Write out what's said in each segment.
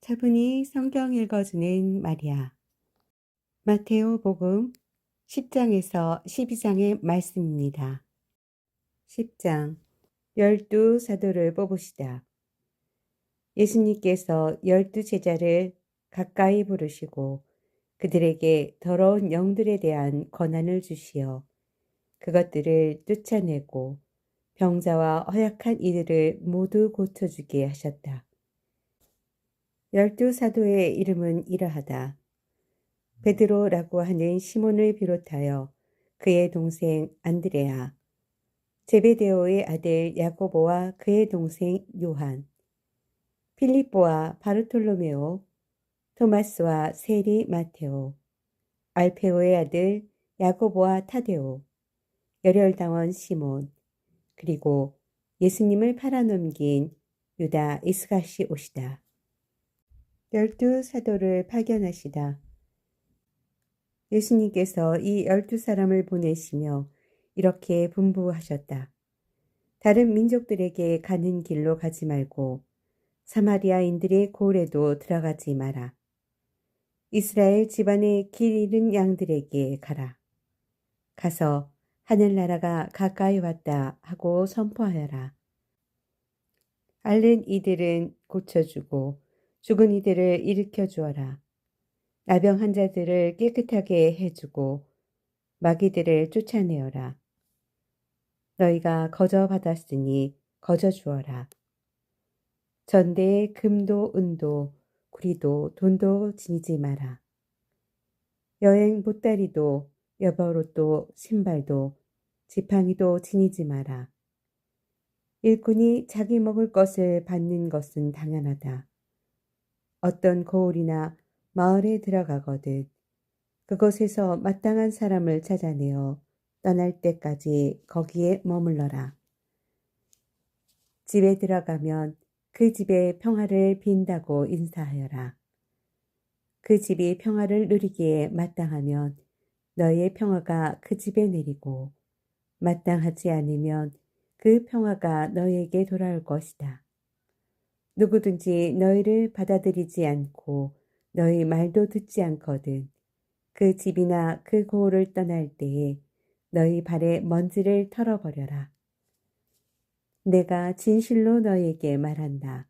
차분히 성경 읽어주는 마리아. 마테오 복음 10장에서 12장의 말씀입니다. 10장. 열두 사도를 뽑으시다. 예수님께서 12제자를 가까이 부르시고 그들에게 더러운 영들에 대한 권한을 주시어 그것들을 쫓아내고 병자와 허약한 이들을 모두 고쳐주게 하셨다. 12사도의 이름은 이러하다. 베드로라고 하는 시몬을 비롯하여 그의 동생 안드레아, 제베데오의 아들 야고보와 그의 동생 요한, 필립보와 바르톨로메오, 토마스와 세리 마테오, 알페오의 아들 야고보와 타데오, 열혈당원 시몬, 그리고 예수님을 팔아넘긴 유다 이스가시옷이다. 12사도를 파견하시다. 예수님께서 이 12사람을 보내시며 이렇게 분부하셨다. 다른 민족들에게 가는 길로 가지 말고 사마리아인들의 고을에도 들어가지 마라. 이스라엘 집안의 길 잃은 양들에게 가라. 가서 하늘나라가 가까이 왔다 하고 선포하여라. 앓는 이들은 고쳐주고 죽은 이들을 일으켜 주어라. 나병 환자들을 깨끗하게 해주고 마귀들을 쫓아내어라. 너희가 거저 받았으니 거저 주어라. 전대에 금도 은도 구리도 돈도 지니지 마라. 여행 보따리도 여벌옷도 신발도 지팡이도 지니지 마라. 일꾼이 자기 먹을 것을 받는 것은 당연하다. 어떤 고을이나 마을에 들어가거든 그곳에서 마땅한 사람을 찾아내어 떠날 때까지 거기에 머물러라. 집에 들어가면 그 집에 평화를 빈다고 인사하여라. 그 집이 평화를 누리기에 마땅하면 너희의 평화가 그 집에 내리고 마땅하지 않으면 그 평화가 너희에게 돌아올 것이다. 누구든지 너희를 받아들이지 않고 너희 말도 듣지 않거든 그 집이나 그 고을을 떠날 때에 너희 발에 먼지를 털어버려라. 내가 진실로 너희에게 말한다.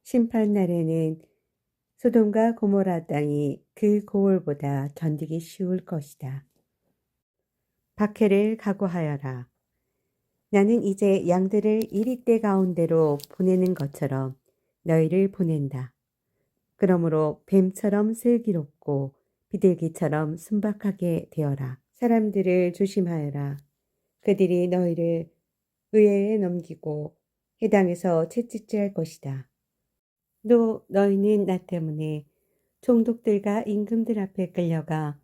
심판날에는 소돔과 고모라 땅이 그 고을보다 견디기 쉬울 것이다. 박해를 각오하여라. 나는 이제 양들을 이리떼 가운데로 보내는 것처럼 너희를 보낸다. 그러므로 뱀처럼 슬기롭고 비둘기처럼 순박하게 되어라. 사람들을 조심하여라. 그들이 너희를 의회에 넘기고 해당에서 채찍질할 것이다. 또 너희는 나 때문에 총독들과 임금들 앞에 끌려가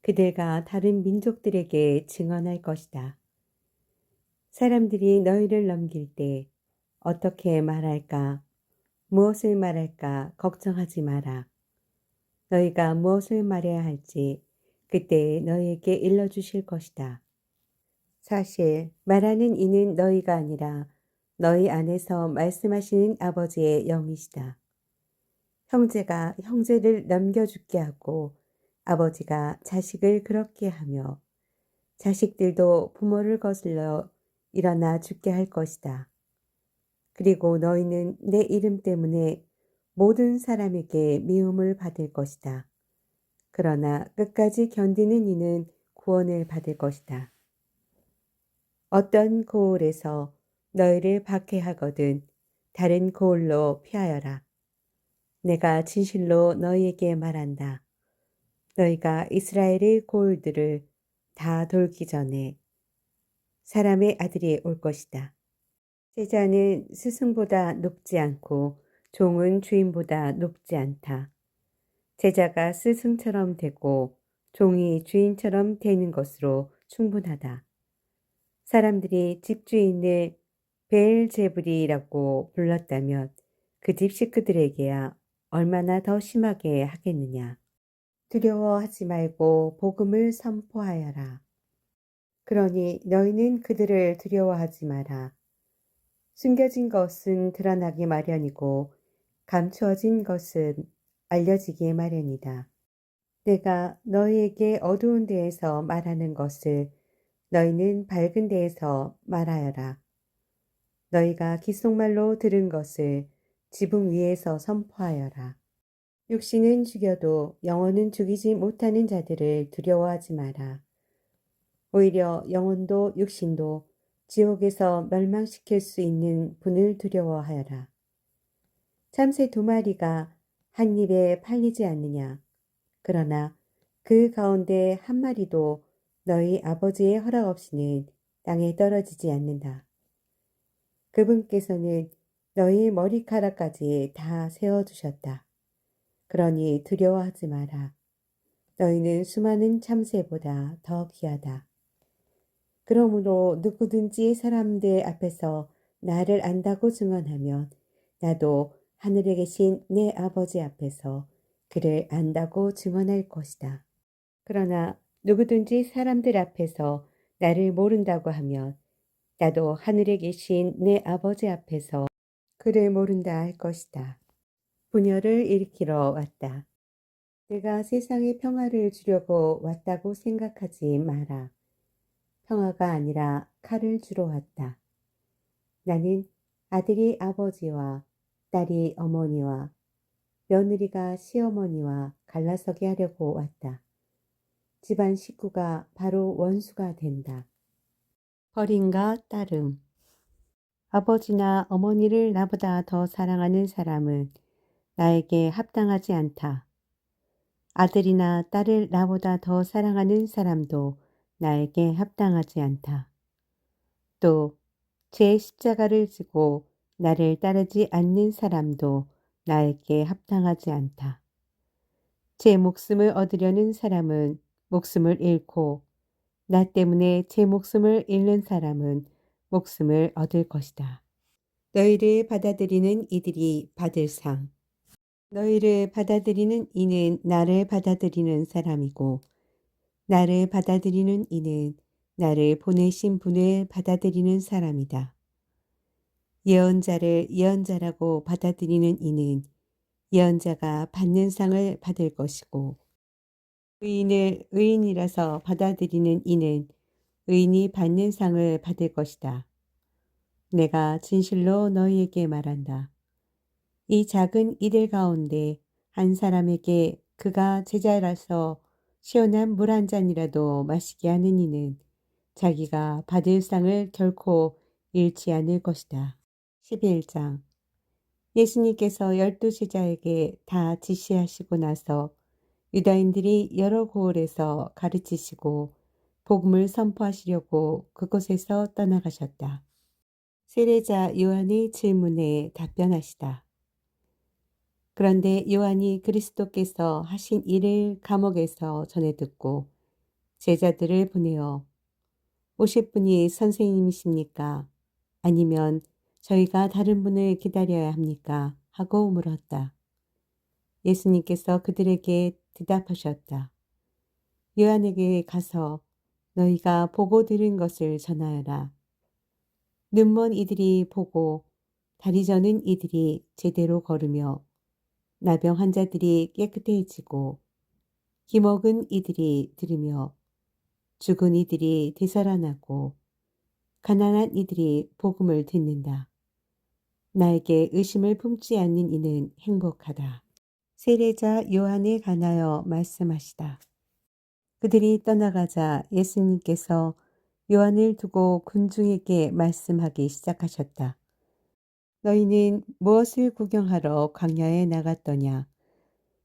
그들과 다른 민족들에게 증언할 것이다. 사람들이 너희를 넘길 때 어떻게 말할까, 무엇을 말할까 걱정하지 마라. 너희가 무엇을 말해야 할지 그때 너희에게 일러주실 것이다. 사실 말하는 이는 너희가 아니라 너희 안에서 말씀하시는 아버지의 영이시다. 형제가 형제를 넘겨 죽게 하고 아버지가 자식을 그렇게 하며 자식들도 부모를 거슬러 일어나 죽게 할 것이다. 그리고 너희는 내 이름 때문에 모든 사람에게 미움을 받을 것이다. 그러나 끝까지 견디는 이는 구원을 받을 것이다. 어떤 고을에서 너희를 박해하거든 다른 고을로 피하여라. 내가 진실로 너희에게 말한다. 너희가 이스라엘의 고을들을 다 돌기 전에 사람의 아들이 올 것이다. 제자는 스승보다 높지 않고 종은 주인보다 높지 않다. 제자가 스승처럼 되고 종이 주인처럼 되는 것으로 충분하다. 사람들이 집주인을 베엘제불이라고 불렀다면 그 집 식구들에게야 얼마나 더 심하게 하겠느냐. 두려워하지 말고 복음을 선포하여라. 그러니 너희는 그들을 두려워하지 마라. 숨겨진 것은 드러나기 마련이고 감추어진 것은 알려지기에 마련이다. 내가 너희에게 어두운 데에서 말하는 것을 너희는 밝은 데에서 말하여라. 너희가 귓속말로 들은 것을 지붕 위에서 선포하여라. 육신은 죽여도 영혼은 죽이지 못하는 자들을 두려워하지 마라. 오히려 영혼도 육신도 지옥에서 멸망시킬 수 있는 분을 두려워하여라. 참새 2마리가 한 입에 팔리지 않느냐. 그러나 그 가운데 한 마리도 너희 아버지의 허락 없이는 땅에 떨어지지 않는다. 그분께서는 너희 머리카락까지 다 세워두셨다. 그러니 두려워하지 마라. 너희는 수많은 참새보다 더 귀하다. 그러므로 누구든지 사람들 앞에서 나를 안다고 증언하면 나도 하늘에 계신 내 아버지 앞에서 그를 안다고 증언할 것이다. 그러나 누구든지 사람들 앞에서 나를 모른다고 하면 나도 하늘에 계신 내 아버지 앞에서 그를 모른다 할 것이다. 분열을 일으키러 왔다. 내가 세상에 평화를 주려고 왔다고 생각하지 마라. 평화가 아니라 칼을 주러 왔다. 나는 아들이 아버지와 딸이 어머니와 며느리가 시어머니와 갈라서게 하려고 왔다. 집안 식구가 바로 원수가 된다. 버림과 따름. 아버지나 어머니를 나보다 더 사랑하는 사람은 나에게 합당하지 않다. 아들이나 딸을 나보다 더 사랑하는 사람도 나에게 합당하지 않다. 또 제 십자가를 지고 나를 따르지 않는 사람도 나에게 합당하지 않다. 제 목숨을 얻으려는 사람은 목숨을 잃고 나 때문에 제 목숨을 잃는 사람은 목숨을 얻을 것이다. 너희를 받아들이는 이들이 받을 상. 너희를 받아들이는 이는 나를 받아들이는 사람이고 나를 받아들이는 이는 나를 보내신 분을 받아들이는 사람이다. 예언자를 예언자라고 받아들이는 이는 예언자가 받는 상을 받을 것이고 의인을 의인이라서 받아들이는 이는 의인이 받는 상을 받을 것이다. 내가 진실로 너희에게 말한다. 이 작은 이들 가운데 한 사람에게 그가 제자라서 시원한 물 한 잔이라도 마시게 하는 이는 자기가 받을 상을 결코 잃지 않을 것이다. 11장. 예수님께서 12제자에게 다 지시하시고 나서 유다인들이 여러 고을에서 가르치시고 복음을 선포하시려고 그곳에서 떠나가셨다. 세례자 요한의 질문에 답변하시다. 그런데 요한이 그리스도께서 하신 일을 감옥에서 전해 듣고 제자들을 보내어 오실 분이 선생님이십니까? 아니면 저희가 다른 분을 기다려야 합니까? 하고 물었다. 예수님께서 그들에게 대답하셨다. 요한에게 가서 너희가 보고 들은 것을 전하여라. 눈먼 이들이 보고 다리 저는 이들이 제대로 걸으며 나병 환자들이 깨끗해지고 기먹은 이들이 들으며 죽은 이들이 되살아나고 가난한 이들이 복음을 듣는다. 나에게 의심을 품지 않는 이는 행복하다. 세례자 요한에 관하여 말씀하시다. 그들이 떠나가자 예수님께서 요한을 두고 군중에게 말씀하기 시작하셨다. 너희는 무엇을 구경하러 광야에 나갔더냐?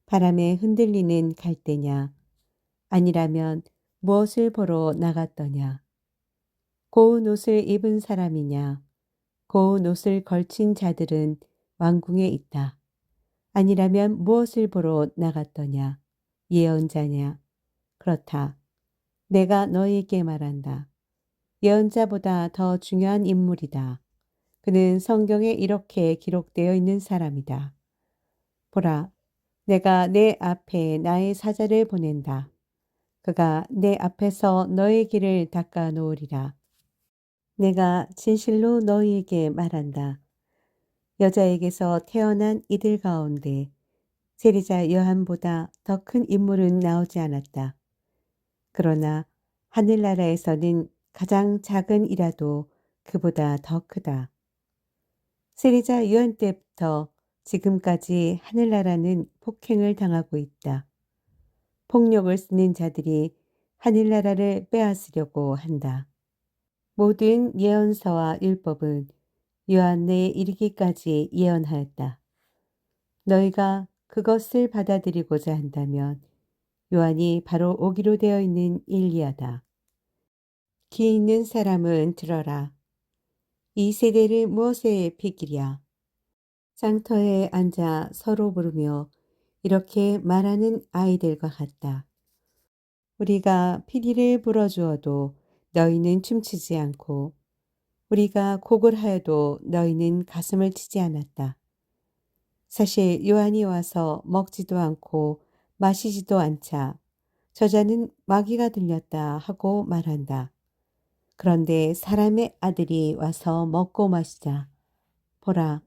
바람에 흔들리는 갈대냐? 아니라면 무엇을 보러 나갔더냐? 고운 옷을 입은 사람이냐? 고운 옷을 걸친 자들은 왕궁에 있다. 아니라면 무엇을 보러 나갔더냐? 예언자냐? 그렇다. 내가 너희에게 말한다. 예언자보다 더 중요한 인물이다. 그는 성경에 이렇게 기록되어 있는 사람이다. 보라, 내가 내 앞에 나의 사자를 보낸다. 그가 내 앞에서 너의 길을 닦아 놓으리라. 내가 진실로 너희에게 말한다. 여자에게서 태어난 이들 가운데 세리자 요한보다 더 큰 인물은 나오지 않았다. 그러나 하늘나라에서는 가장 작은 이라도 그보다 더 크다. 세리자 요한 때부터 지금까지 하늘나라는 폭행을 당하고 있다. 폭력을 쓰는 자들이 하늘나라를 빼앗으려고 한다. 모든 예언서와 율법은 요한에 이르기까지 예언하였다. 너희가 그것을 받아들이고자 한다면 요한이 바로 오기로 되어 있는 일리야다. 귀 있는 사람은 들어라. 이 세대를 무엇에 비기랴. 장터에 앉아 서로 부르며 이렇게 말하는 아이들과 같다. 우리가 피리를 불어주어도 너희는 춤추지 않고 우리가 곡을 하여도 너희는 가슴을 치지 않았다. 사실 요한이 와서 먹지도 않고 마시지도 않자 저자는 마귀가 들렸다 하고 말한다. 그런데 사람의 아들이 와서 먹고 마시자. 보라,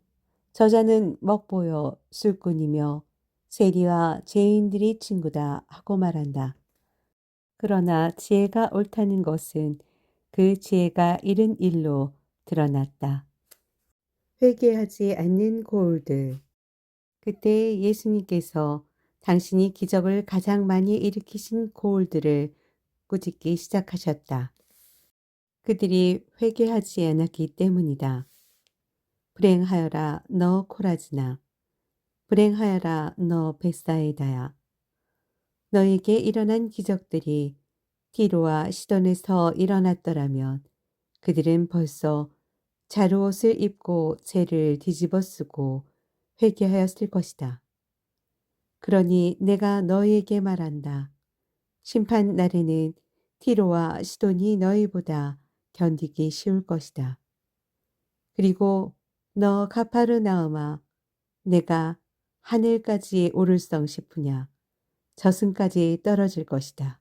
저자는 먹보요 술꾼이며 세리와 죄인들이 친구다 하고 말한다. 그러나 지혜가 옳다는 것은 그 지혜가 이른 일로 드러났다. 회개하지 않는 고울들. 그때 예수님께서 당신이 기적을 가장 많이 일으키신 고울들을 꾸짖기 시작하셨다. 그들이 회개하지 않았기 때문이다. 불행하여라 너 코라지나. 불행하여라 너 벳사이다야. 너에게 일어난 기적들이 티로와 시돈에서 일어났더라면 그들은 벌써 자루옷을 입고 죄를 뒤집어 쓰고 회개하였을 것이다. 그러니 내가 너희에게 말한다. 심판 날에는 티로와 시돈이 너희보다 견디기 쉬울 것이다. 그리고 너 가파르나움아, 내가 하늘까지 오를성 싶으냐. 저승까지 떨어질 것이다.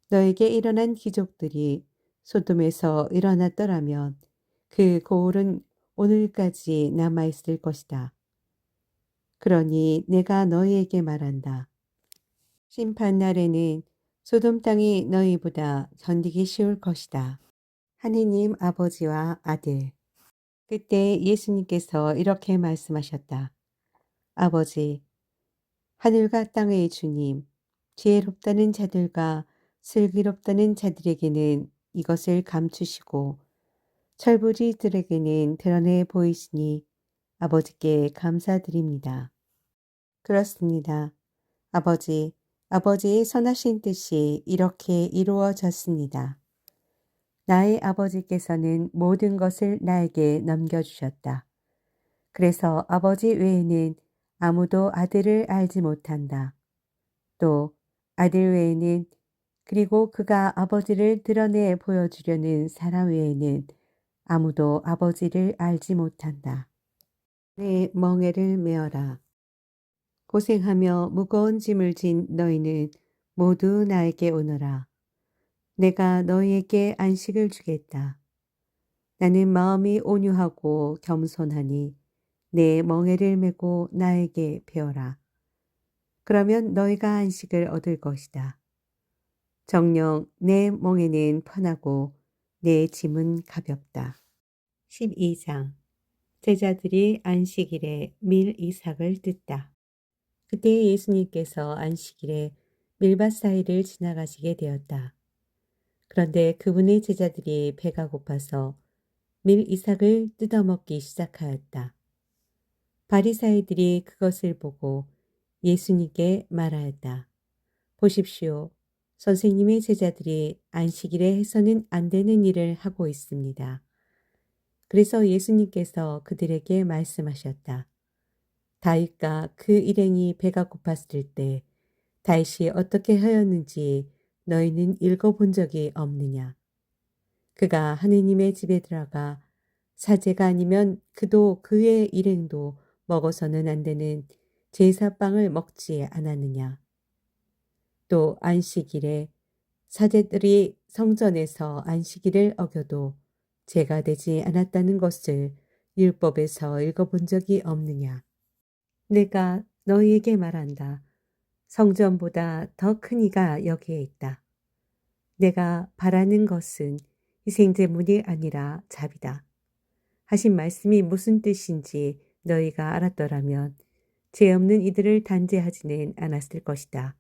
너에게 일어난 기적들이 소돔에서 일어났더라면 그 고울은 오늘까지 남아있을 것이다. 그러니 내가 너희에게 말한다. 심판 날에는 소돔 땅이 너희보다 견디기 쉬울 것이다. 하느님 아버지와 아들. 그때 예수님께서 이렇게 말씀하셨다. 아버지, 하늘과 땅의 주님, 지혜롭다는 자들과 슬기롭다는 자들에게는 이것을 감추시고 철부지들에게는 드러내 보이시니 아버지께 감사드립니다. 그렇습니다. 아버지, 아버지의 선하신 뜻이 이렇게 이루어졌습니다. 나의 아버지께서는 모든 것을 나에게 넘겨주셨다. 그래서 아버지 외에는 아무도 아들을 알지 못한다. 또 아들 외에는 그리고 그가 아버지를 드러내 보여주려는 사람 외에는 아무도 아버지를 알지 못한다. 내 멍에를 메어라. 고생하며 무거운 짐을 진 너희는 모두 나에게 오너라. 내가 너희에게 안식을 주겠다. 나는 마음이 온유하고 겸손하니 내 멍에를 메고 나에게 배워라. 그러면 너희가 안식을 얻을 것이다. 정녕 내 멍에는 편하고 내 짐은 가볍다. 12장. 제자들이 안식일에 밀 이삭을 뜯다. 그때 예수님께서 안식일에 밀밭 사이를 지나가시게 되었다. 그런데 그분의 제자들이 배가 고파서 밀 이삭을 뜯어먹기 시작하였다. 바리사이들이 그것을 보고 예수님께 말하였다. 보십시오. 선생님의 제자들이 안식일에 해서는 안 되는 일을 하고 있습니다. 그래서 예수님께서 그들에게 말씀하셨다. 다윗과 그 일행이 배가 고팠을 때 다윗이 어떻게 하였는지 너희는 읽어본 적이 없느냐. 그가 하느님의 집에 들어가 사제가 아니면 그도 그의 일행도 먹어서는 안 되는 제사빵을 먹지 않았느냐. 또 안식일에 사제들이 성전에서 안식일을 어겨도 죄가 되지 않았다는 것을 율법에서 읽어본 적이 없느냐? 내가 너희에게 말한다. 성전보다 더 큰 이가 여기에 있다. 내가 바라는 것은 희생제물이 아니라 자비다. 하신 말씀이 무슨 뜻인지 너희가 알았더라면 죄 없는 이들을 단죄하지는 않았을 것이다.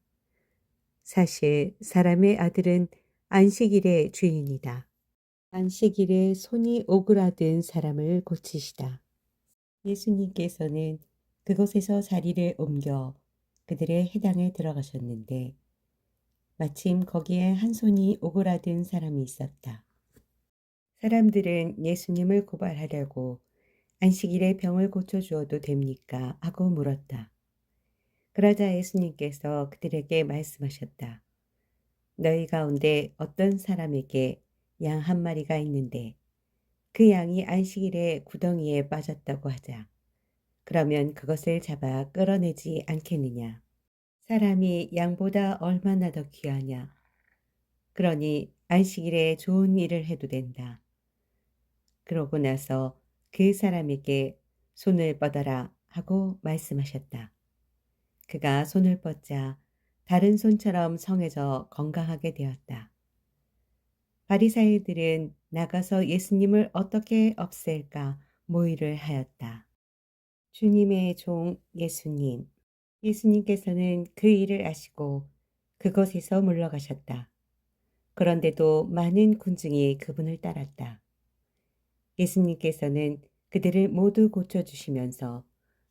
사실 사람의 아들은 안식일의 주인이다. 안식일에 손이 오그라든 사람을 고치시다. 예수님께서는 그곳에서 자리를 옮겨 그들의 회당에 들어가셨는데 마침 거기에 한 손이 오그라든 사람이 있었다. 사람들은 예수님을 고발하려고 안식일에 병을 고쳐주어도 됩니까? 하고 물었다. 그러자 예수님께서 그들에게 말씀하셨다. 너희 가운데 어떤 사람에게 양 한 마리가 있는데 그 양이 안식일에 구덩이에 빠졌다고 하자. 그러면 그것을 잡아 끌어내지 않겠느냐? 사람이 양보다 얼마나 더 귀하냐? 그러니 안식일에 좋은 일을 해도 된다. 그러고 나서 그 사람에게 손을 뻗어라 하고 말씀하셨다. 그가 손을 뻗자 다른 손처럼 성해져 건강하게 되었다. 바리사이들은 나가서 예수님을 어떻게 없앨까 모의를 하였다. 주님의 종 예수님. 예수님께서는 그 일을 아시고 그곳에서 물러가셨다. 그런데도 많은 군중이 그분을 따랐다. 예수님께서는 그들을 모두 고쳐주시면서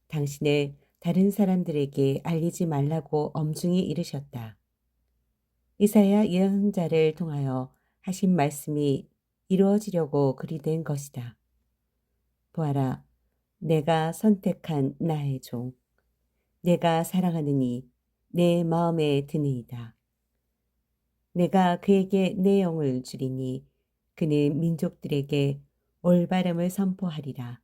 당신을 다른 사람들에게 알리지 말라고 엄중히 이르셨다. 이사야 예언자를 통하여 하신 말씀이 이루어지려고 그리 된 것이다. 보아라, 내가 선택한 나의 종, 내가 사랑하는 이, 내 마음에 드니이다. 내가 그에게 내 영을 주리니 그는 민족들에게 올바름을 선포하리라.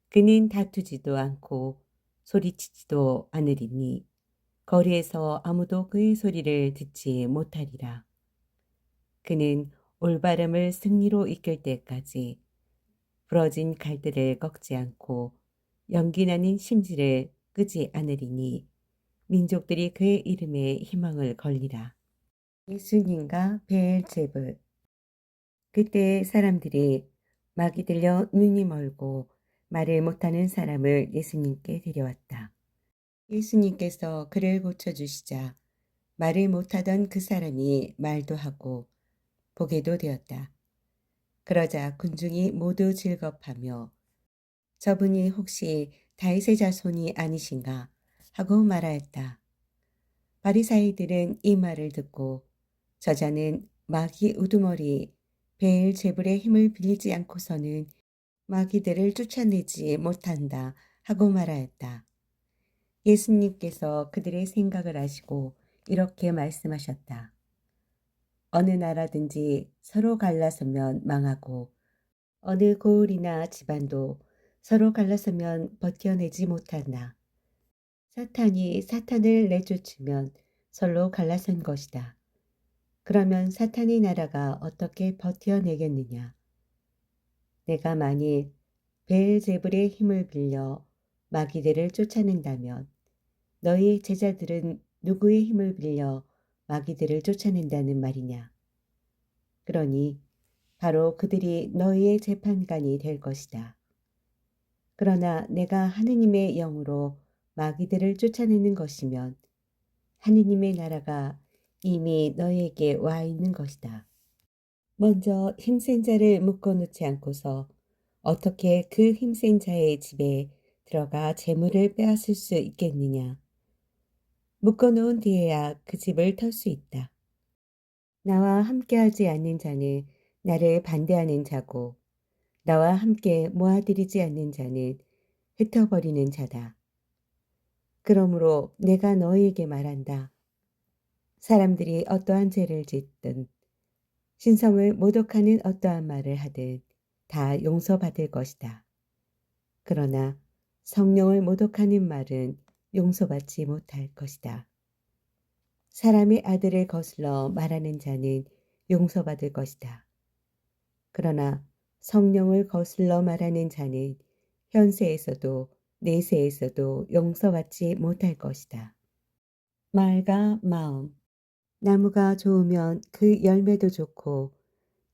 그는 다투지도 않고 소리치지도 않으리니 거리에서 아무도 그의 소리를 듣지 못하리라. 그는 올바름을 승리로 이끌 때까지 부러진 갈대를 꺾지 않고 연기나는 심지를 끄지 않으리니 민족들이 그의 이름에 희망을 걸리라. 예수님과 베엘제불. 그때 사람들이 막이 들려 눈이 멀고 말을 못하는 사람을 예수님께 데려왔다. 예수님께서 그를 고쳐주시자 말을 못하던 그 사람이 말도 하고 보게도 되었다. 그러자 군중이 모두 즐겁하며 저분이 혹시 다윗의 자손이 아니신가 하고 말하였다. 바리사이들은 이 말을 듣고 저자는 마귀 우두머리 베엘제불의 힘을 빌리지 않고서는 마귀들을 쫓아내지 못한다 하고 말하였다. 예수님께서 그들의 생각을 아시고 이렇게 말씀하셨다. 어느 나라든지 서로 갈라서면 망하고 어느 고을이나 집안도 서로 갈라서면 버텨내지 못한다. 사탄이 사탄을 내쫓으면 서로 갈라선 것이다. 그러면 사탄의 나라가 어떻게 버텨내겠느냐? 내가 만일 베엘제불의 힘을 빌려 마귀들을 쫓아낸다면 너희 제자들은 누구의 힘을 빌려 마귀들을 쫓아낸다는 말이냐? 그러니 바로 그들이 너희의 재판관이 될 것이다. 그러나 내가 하느님의 영으로 마귀들을 쫓아내는 것이면 하느님의 나라가 이미 너희에게 와 있는 것이다. 먼저 힘센 자를 묶어놓지 않고서 어떻게 그 힘센 자의 집에 들어가 재물을 빼앗을 수 있겠느냐. 묶어놓은 뒤에야 그 집을 털 수 있다. 나와 함께하지 않는 자는 나를 반대하는 자고 나와 함께 모아들이지 않는 자는 흩어버리는 자다. 그러므로 내가 너희에게 말한다. 사람들이 어떠한 죄를 짓든 신성을 모독하는 어떠한 말을 하든 다 용서받을 것이다. 그러나 성령을 모독하는 말은 용서받지 못할 것이다. 사람의 아들을 거슬러 말하는 자는 용서받을 것이다. 그러나 성령을 거슬러 말하는 자는 현세에서도 내세에서도 용서받지 못할 것이다. 말과 마음. 나무가 좋으면 그 열매도 좋고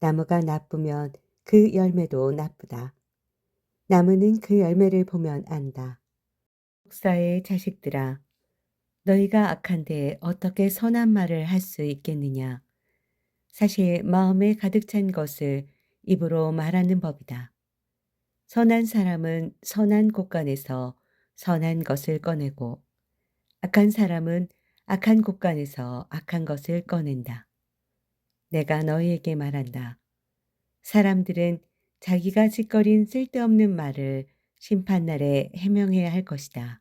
나무가 나쁘면 그 열매도 나쁘다. 나무는 그 열매를 보면 안다. 목사의 자식들아, 너희가 악한데 어떻게 선한 말을 할 수 있겠느냐? 사실 마음에 가득 찬 것을 입으로 말하는 법이다. 선한 사람은 선한 곳간에서 선한 것을 꺼내고 악한 사람은 악한 곳간에서 악한 것을 꺼낸다. 내가 너희에게 말한다. 사람들은 자기가 짓거린 쓸데없는 말을 심판날에 해명해야 할 것이다.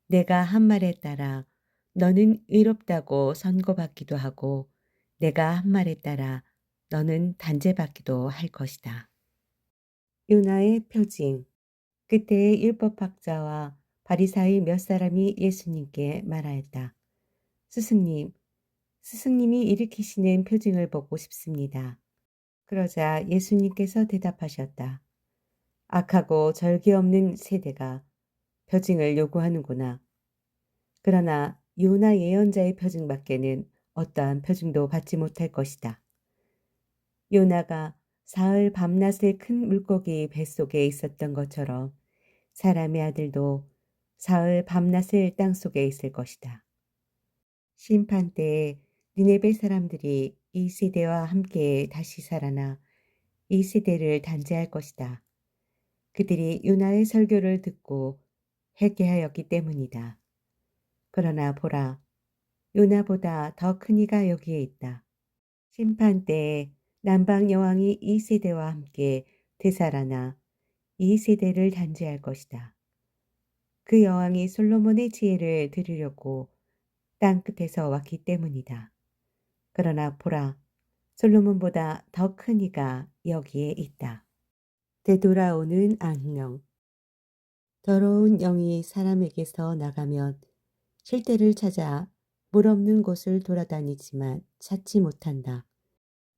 내가 한 말에 따라 너는 의롭다고 선고받기도 하고 내가 한 말에 따라 너는 단죄받기도 할 것이다. 요나의 표징. 그때의 율법학자와 바리사의 몇 사람이 예수님께 말하였다. 스승님, 스승님이 일으키시는 표징을 보고 싶습니다. 그러자 예수님께서 대답하셨다. 악하고 절개 없는 세대가 표징을 요구하는구나. 그러나 요나 예언자의 표징밖에는 어떠한 표징도 받지 못할 것이다. 요나가 사흘 밤낮을 큰 물고기 뱃속에 있었던 것처럼 사람의 아들도 사흘 밤낮을 땅속에 있을 것이다. 심판 때에 니네베 사람들이 이 세대와 함께 다시 살아나 이 세대를 단죄할 것이다. 그들이 요나의 설교를 듣고 회개하였기 때문이다. 그러나 보라, 요나보다 더 큰 이가 여기에 있다. 심판 때에 남방 여왕이 이 세대와 함께 되살아나 이 세대를 단죄할 것이다. 그 여왕이 솔로몬의 지혜를 들으려고 땅 끝에서 왔기 때문이다. 그러나 보라, 솔로몬보다 더 큰 이가 여기에 있다. 되돌아오는 악령. 더러운 영이 사람에게서 나가면 쉴 데를 찾아 물 없는 곳을 돌아다니지만 찾지 못한다.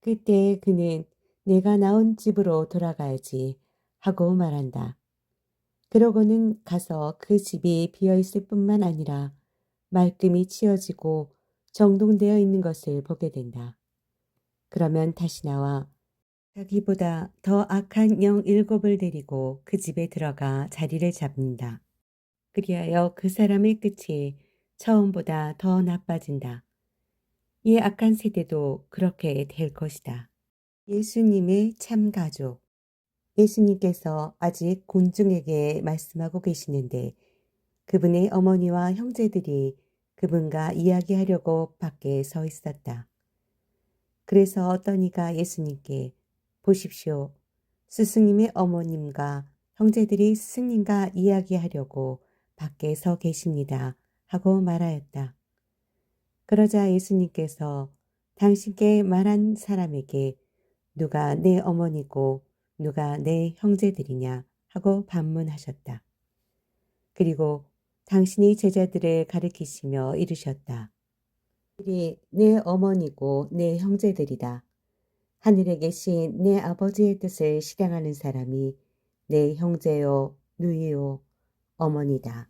그때 그는 내가 나온 집으로 돌아가야지 하고 말한다. 그러고는 가서 그 집이 비어있을 뿐만 아니라 말끔히 치워지고 정돈되어 있는 것을 보게 된다. 그러면 다시 나와 자기보다 더 악한 영 7을 데리고 그 집에 들어가 자리를 잡는다. 그리하여 그 사람의 끝이 처음보다 더 나빠진다. 이 악한 세대도 그렇게 될 것이다. 예수님의 참 가족. 예수님께서 아직 곤중에게 말씀하고 계시는데 그분의 어머니와 형제들이 그분과 이야기하려고 밖에 서 있었다. 그래서 어떤 이가 예수님께 보십시오. 스승님의 어머님과 형제들이 스승님과 이야기하려고 밖에 서 계십니다. 하고 말하였다. 그러자 예수님께서 당신께 말한 사람에게 누가 내 어머니고 누가 내 형제들이냐 하고 반문하셨다. 그리고 당신이 제자들을 가리키시며 이르셨다. 그들이 내 어머니고 내 형제들이다. 하늘에 계신 내 아버지의 뜻을 실행하는 사람이 내 형제요, 누이요, 어머니다.